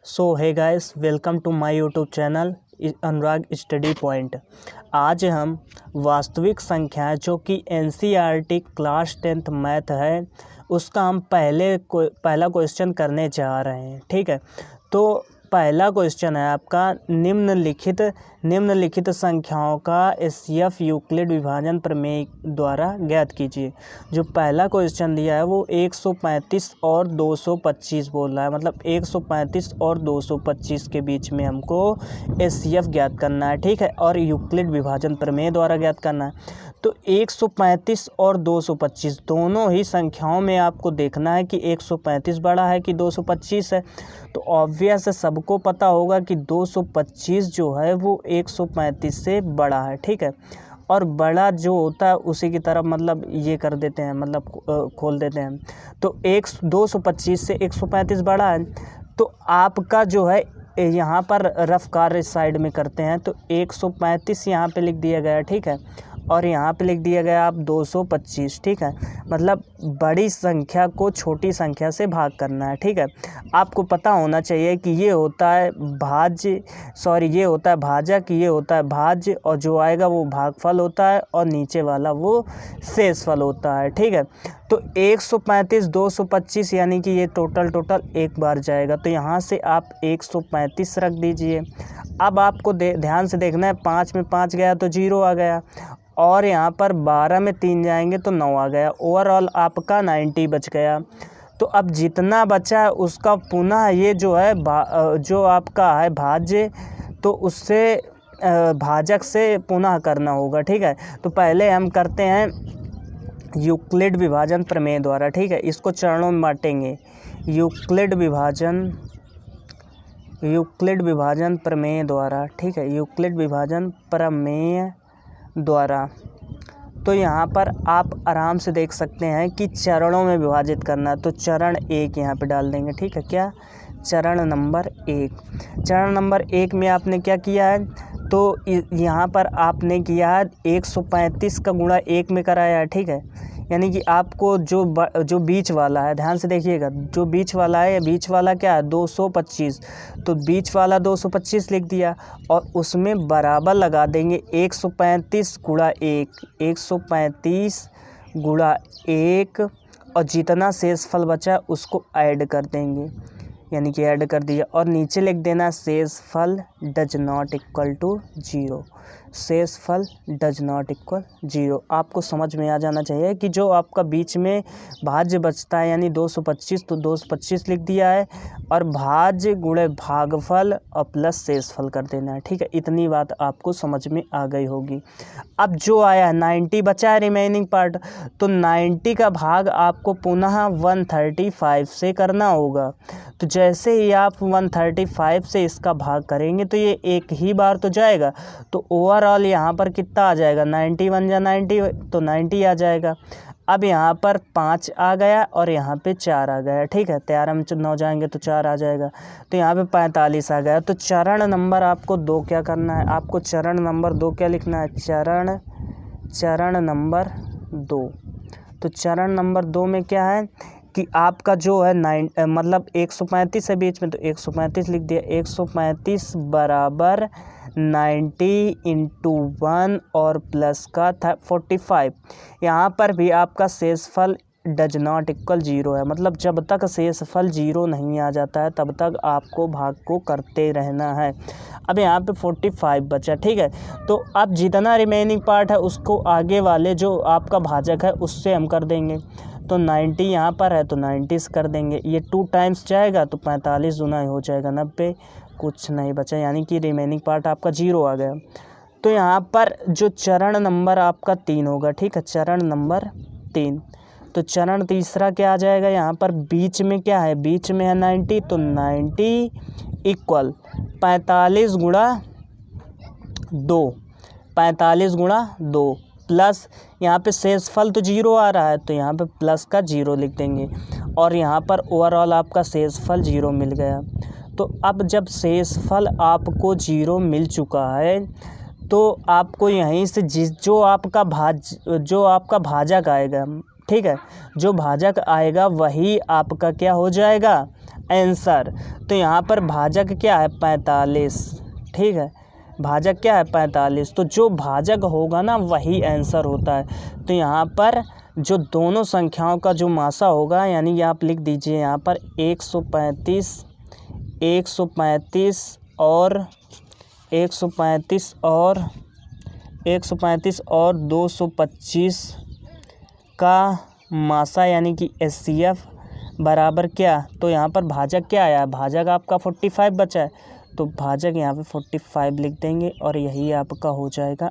So hi guys, welcome to my YouTube channel Anurag study point. आज हम वास्तविक संख्याएं जो कि एनसीईआरटी क्लास 10th मैथ है उसका हम पहला क्वेश्चन करने जा रहे हैं। ठीक है, तो पहला क्वेश्चन है आपका निम्नलिखित संख्याओं का एचसीएफ यूक्लिड विभाजन प्रमेय द्वारा ज्ञात कीजिए। जो पहला क्वेश्चन दिया है वो 135 और 225 बोल रहा है, मतलब 135 और 225 के बीच में हमको एचसीएफ ज्ञात करना है। ठीक है, और यूक्लिड विभाजन प्रमेय द्वारा ज्ञात करना है। तो 135 और 225 दोनों ही संख्याओं में आपको देखना है कि 135 बड़ा है कि 225 है। तो ऑब्वियस है, सबको पता होगा कि 225 जो है वो 135 से बड़ा है। ठीक है, और बड़ा जो होता है उसी की तरफ मतलब ये कर देते हैं, मतलब खोल देते हैं। तो 225 से 135 बड़ा है। तो आपका जो है यहाँ पर रफ कार्य साइड में करते हैं, तो 135 यहाँ पे लिख दिया गया। ठीक है, और यहाँ पे लिख दिया गया आप 225। ठीक है, मतलब बड़ी संख्या को छोटी संख्या से भाग करना है। ठीक है, आपको पता होना चाहिए कि ये होता है ये होता है भाजक, ये होता है भाज्य, और जो आएगा वो भागफल होता है और नीचे वाला वो शेषफल होता है। ठीक है, तो 135 225 यानी कि ये टोटल एक बार जाएगा, तो यहाँ से आप 135 रख दीजिए। अब आपको ध्यान से देखना है, 5 में 5 गया तो 0 आ गया, और यहाँ पर 12 में 3 जाएंगे तो 9 आ गया। ओवरऑल आपका 90 बच गया। तो अब जितना बचा है उसका पुनः ये जो है जो आपका है भाज्य, तो उससे भाजक से पुनः करना होगा। ठीक है, तो पहले हम करते हैं यूक्लिड विभाजन प्रमेय द्वारा। ठीक है, इसको चरणों में बांटेंगे। यूक्लिड विभाजन प्रमेय द्वारा। ठीक है, यूक्लिड विभाजन प्रमेय द्वारा। तो यहाँ पर आप आराम से देख सकते हैं कि चरणों में विभाजित करना है, तो चरण 1 यहाँ पे डाल देंगे। ठीक है, क्या चरण नंबर 1। चरण नंबर 1 में आपने क्या किया है, तो यहाँ पर आपने किया है 135 का गुणा 1 में कराया है। ठीक है, यानी कि आपको जो बीच वाला है, ध्यान से देखिएगा, जो बीच वाला है, बीच वाला क्या है 225, तो बीच वाला 225 लिख दिया, और उसमें बराबर लगा देंगे 135 गुणा 1, 135 गुणा 1, और जितना शेषफल बचा उसको ऐड कर देंगे, यानी कि ऐड कर दिया, और नीचे लिख देना शेषफल डज नॉट इक्वल टू 0। शेषफल डज नॉट इक्वल 0। आपको समझ में आ जाना चाहिए कि जो आपका बीच में भाज्य बचता है यानी 225, तो 225 लिख दिया है, और भाज्य गुणे भागफल और प्लस शेषफल कर देना है। ठीक है, इतनी बात आपको समझ में आ गई होगी। अब जो आया 90 बचा है रिमेनिंग पार्ट, तो 90 का भाग आपको पुनः 135 से करना होगा। तो जैसे ही आप 135 से इसका भाग करेंगे तो ये एक ही बार तो जाएगा, तो ओवरऑल यहाँ पर कितना आ जाएगा, 91 या 90, तो 90 आ जाएगा। अब यहाँ पर 5 आ गया और यहाँ पे 4 आ गया। ठीक है, 13 में 9 जाएंगे तो 4 आ जाएगा, तो यहाँ पे 45 आ गया। तो चरण नंबर आपको 2 क्या करना है, आपको चरण नंबर 2 क्या लिखना है, चरण नंबर 2। तो चरण नंबर 2 में क्या है कि आपका जो है 135 है बीच में, तो 135 लिख दिया। 135 बराबर 90 × 1 और प्लस का 45। यहाँ पर भी आपका शेषफल डज नॉट इक्वल 0 है, मतलब जब तक शेषफल 0 नहीं आ जाता है तब तक आपको भाग को करते रहना है। अब यहाँ पे 45 बचा। ठीक है, तो अब जितना रिमेनिंग पार्ट है उसको आगे वाले जो आपका भाजक है उससे हम कर देंगे। तो 90 यहाँ पर है तो 90 से कर देंगे, ये 2 टाइम्स जाएगा तो 45 गुना हो जाएगा 90, कुछ नहीं बचा, यानी कि रिमेनिंग पार्ट आपका 0 आ गया। तो यहाँ पर जो चरण नंबर आपका 3 होगा। ठीक है, चरण नंबर 3। तो चरण तीसरा क्या आ जाएगा, यहाँ पर बीच में क्या है, बीच में है 90, तो 90 इक्वल 45 गुणा 2, 45 गुणा 2 प्लस यहाँ पे शेषफल तो 0 आ रहा है, तो यहाँ पे प्लस का 0 लिख देंगे, और यहाँ पर ओवरऑल आपका शेषफल 0 मिल गया। तो अब जब शेषफल आपको 0 मिल चुका है, तो आपको यहीं से जो आपका भाजक आएगा, ठीक है, जो भाजक आएगा वही आपका क्या हो जाएगा, आंसर। तो यहाँ पर भाजक क्या है 45, ठीक है, भाजक क्या है 45। तो जो भाजक होगा ना वही आंसर होता है। तो यहाँ पर जो दोनों संख्याओं का जो मासा होगा, यानी कि आप लिख दीजिए यहाँ पर 135 और 225 का मासा यानी कि HCF बराबर क्या। तो यहाँ पर भाजक क्या आया, भाजक आपका 45 बचा है, तो भाजक यहाँ पे 45 लिख देंगे और यही आपका हो जाएगा